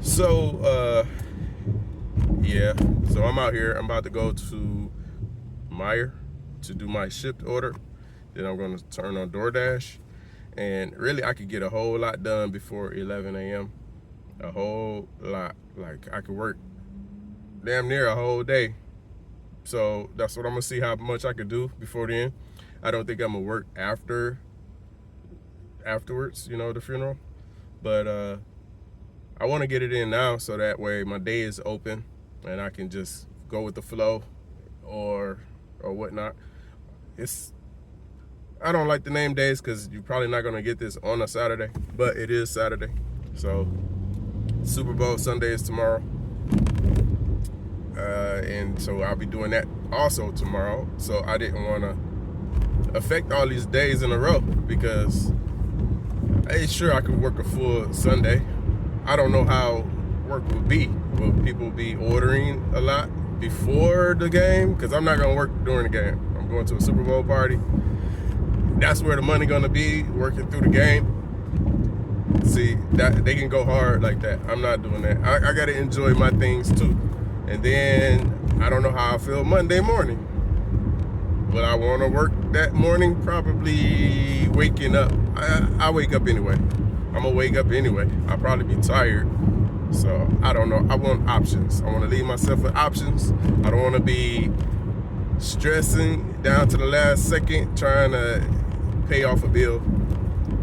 So, yeah. So I'm out here. I'm about to go to Meyer to do my shipped order. Then I'm going to turn on DoorDash. And really, I could get a whole lot done before 11 a.m. A whole lot. Like, I could work damn near a whole day. So that's what I'm going to see how much I could do before then. I don't think I'm going to work afterwards, the funeral. But I want to get it in now so that way my day is open and I can just go with the flow or whatnot. I don't like the name days because you're probably not going to get this on a Saturday, but it is Saturday. So Super Bowl Sunday is tomorrow. And so I'll be doing that also tomorrow. So I didn't want to affect all these days in a row because sure, I could work a full Sunday. I don't know how work will be. Will people be ordering a lot before the game? Because I'm not going to work during the game. I'm going to a Super Bowl party. That's where the money going to be, working through the game. See, that they can go hard like that. I'm not doing that. I got to enjoy my things too. And then I don't know how I feel Monday morning. Will I want to work that morning? Probably waking up. I wake up anyway. I'm going to wake up anyway. I'll probably be tired. So, I don't know. I want options. I want to leave myself with options. I don't want to be stressing down to the last second trying to pay off a bill.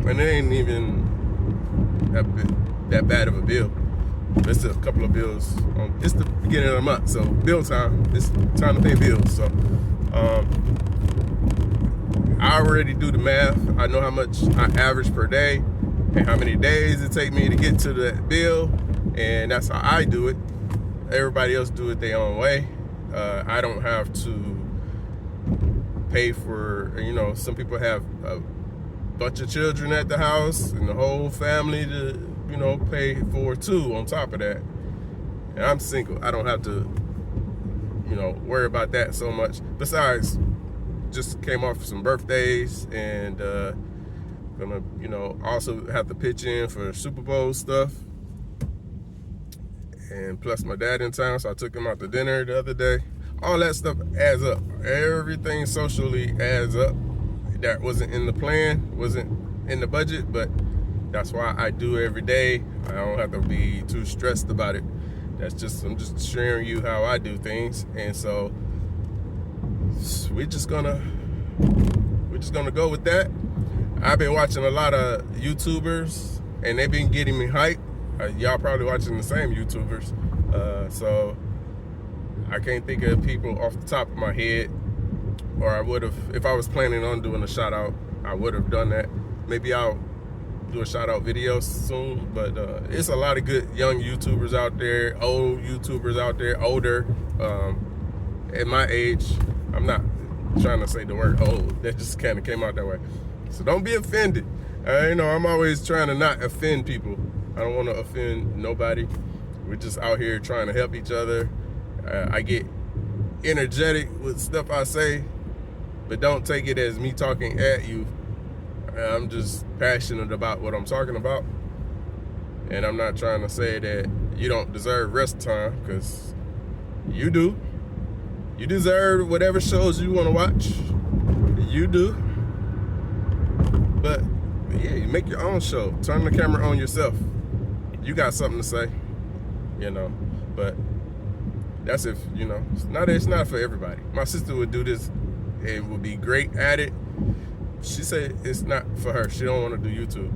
And it ain't even that bad of a bill. It's a couple of bills. It's the beginning of the month. So, bill time. It's time to pay bills. So, I already do the math. I know how much I average per day and how many days it take me to get to that bill, and that's how I do it. Everybody else do it their own way. I don't have to pay for, some people have a bunch of children at the house and the whole family to, pay for two on top of that. And I'm single. I don't have to, worry about that so much. Besides, just came off some birthdays and gonna also have to pitch in for Super Bowl stuff, and plus my dad in town, so I took him out to dinner the other day. All that stuff adds up. Everything socially adds up. That wasn't in the plan, wasn't in the budget, but that's why I do every day. I don't have to be too stressed about it. I'm just sharing you how I do things. And so we're just gonna go with that. I've been watching a lot of YouTubers and they've been getting me hyped. Y'all probably watching the same YouTubers. So I can't think of people off the top of my head, or I would have, if I was planning on doing a shout out, I would have done that. Maybe I'll do a shout out video soon, but it's a lot of good young YouTubers out there, old YouTubers out there, older. At my age, I'm not trying to say the word old, that just kind of came out that way. So don't be offended. I'm always trying to not offend people. I don't want to offend nobody. We're just out here trying to help each other. I get energetic with stuff I say, but don't take it as me talking at you. I'm just passionate about what I'm talking about. And I'm not trying to say that you don't deserve rest time, because you do. You deserve whatever shows you want to watch. You do. But yeah, you make your own show. Turn the camera on yourself. You got something to say, But that's if, it's not for everybody. My sister would do this and would be great at it. She said it's not for her. She don't want to do YouTube.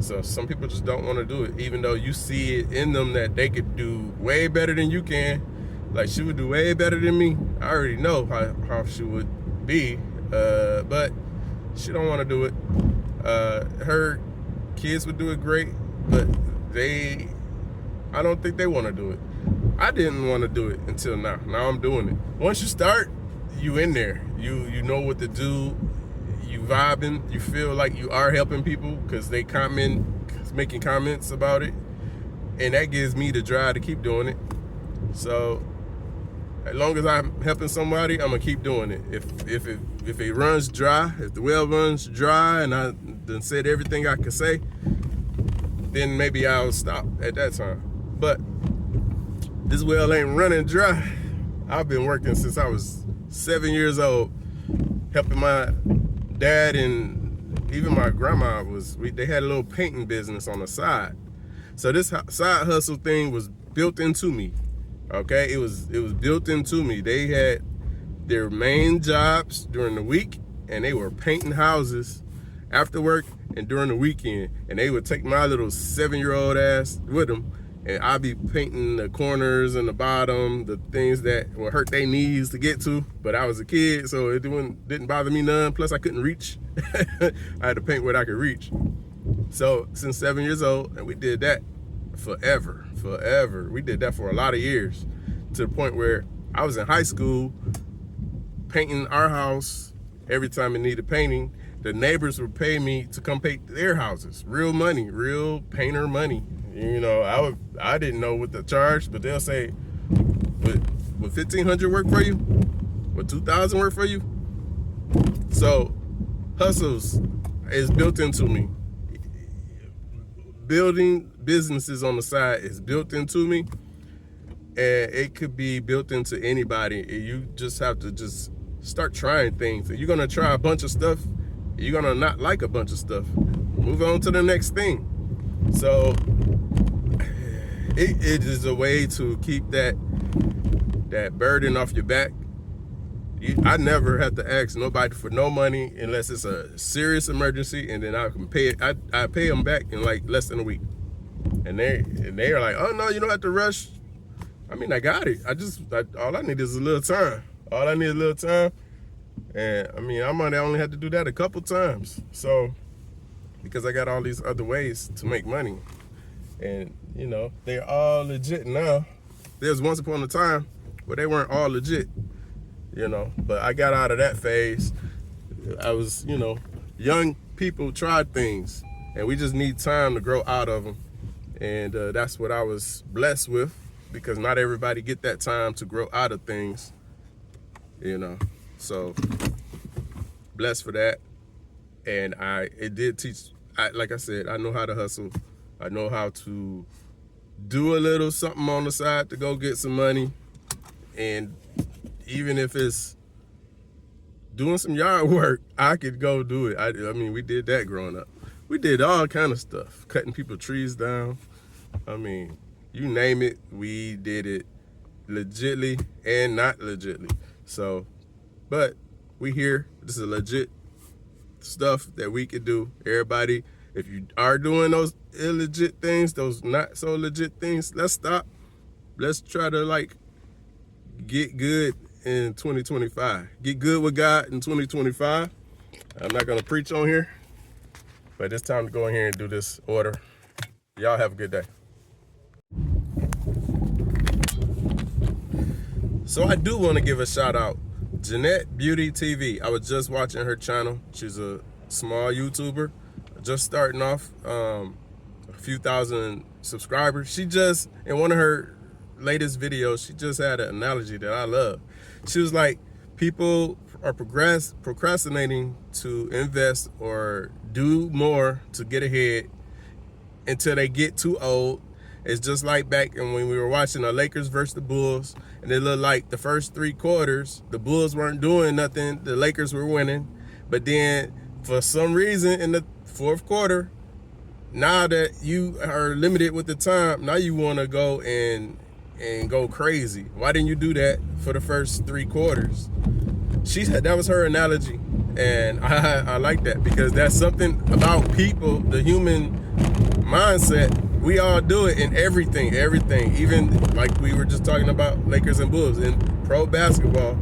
So some people just don't want to do it, even though you see it in them that they could do way better than you can. Like, she would do way better than me. I already know how she would be, but she don't want to do it. Her kids would do it great, but I don't think they want to do it. I didn't want to do it until now. Now I'm doing it. Once you start, you in there. You know what to do. You vibing. You feel like you are helping people because they making comments about it, and that gives me the drive to keep doing it. So as long as I'm helping somebody, I'm gonna keep doing it. If it runs dry, if the well runs dry, and I done said everything I can say, then maybe I'll stop at that time. But this well ain't running dry. I've been working since I was 7 years old, helping my dad and even my grandma. They had a little painting business on the side. So this side hustle thing was built into me. Okay, it was built into me. They had their main jobs during the week, and they were painting houses after work and during the weekend. And they would take my little 7-year-old ass with them, and I'd be painting the corners and the bottom, the things that would hurt their knees to get to. But I was a kid, so it didn't bother me none. Plus, I couldn't reach. I had to paint what I could reach. So since 7 years old, and we did that forever. We did that for a lot of years, to the point where I was in high school painting our house. Every time it needed painting, the neighbors would pay me to come paint their houses. Real money, real painter money. You know, I didn't know what to charge, but they'll say, would $1,500 work for you? Would $2,000 work for you? So hustles is built into me. Building businesses on the side is built into me, and it could be built into anybody. You just have to just start trying things. If you're gonna try a bunch of stuff, you're gonna not like a bunch of stuff. Move on to the next thing. So it is a way to keep that burden off your back. I never have to ask nobody for no money unless it's a serious emergency, and then I can pay it. I pay them back in like less than a week, and they are like, oh no, you don't have to rush. I mean, I got it. All I need is a little time. All I need is a little time, and I mean, I might only have to do that a couple times. So because I got all these other ways to make money, and you know, they're all legit now. There's once upon a time where they weren't all legit. You know, but I got out of that phase. I was, you know, young people tried things, and we just need time to grow out of them. And that's what I was blessed with, because not everybody get that time to grow out of things, you know. So blessed for that. And it did teach, like I said, I know how to hustle. I know how to do a little something on the side to go get some money. And even if it's doing some yard work, I could go do it. I mean, we did that growing up. We did all kind of stuff, cutting people trees down. I mean, you name it, we did it legitly and not legitly. So, but we here. This is legit stuff that we could do. Everybody, if you are doing those illegit things, those not so legit things, let's stop. Let's try to like get good in 2025. Get good with God in 2025. I'm not gonna preach on here, but it's time to go in here and do this order. Y'all have a good day. So I do want to give a shout out, Jeanette Beauty TV. I was just watching her channel. She's a small YouTuber, just starting off, a few thousand subscribers. She just, in one of her latest videos, she just had an analogy that I love. She was like, people are procrastinating to invest or do more to get ahead until they get too old. It's just like back when we were watching the Lakers versus the Bulls, and it looked like the first 3 quarters, the Bulls weren't doing nothing, the Lakers were winning. But then for some reason in the 4th quarter, now that you are limited with the time, now you want to go and go crazy. Why didn't you do that for the first 3 quarters? She said that was her analogy, and I like that, because that's something about people, the human mindset. We all do it in everything, even like we were just talking about Lakers and Bulls. In pro basketball,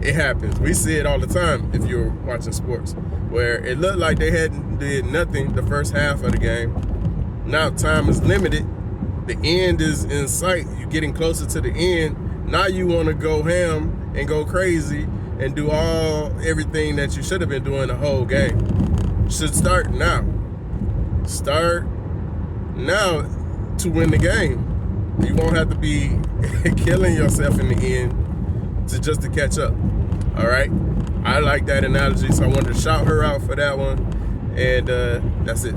it happens. We see it all the time if you're watching sports, where it looked like they hadn't did nothing the first half of the game. Now time is limited. The end is in sight. You're getting closer to the end. Now you want to go ham and go crazy and do everything that you should have been doing the whole game. Should start now. Start now to win the game. You won't have to be killing yourself in the end to catch up. All right? I like that analogy, so I wanted to shout her out for that one. And that's it.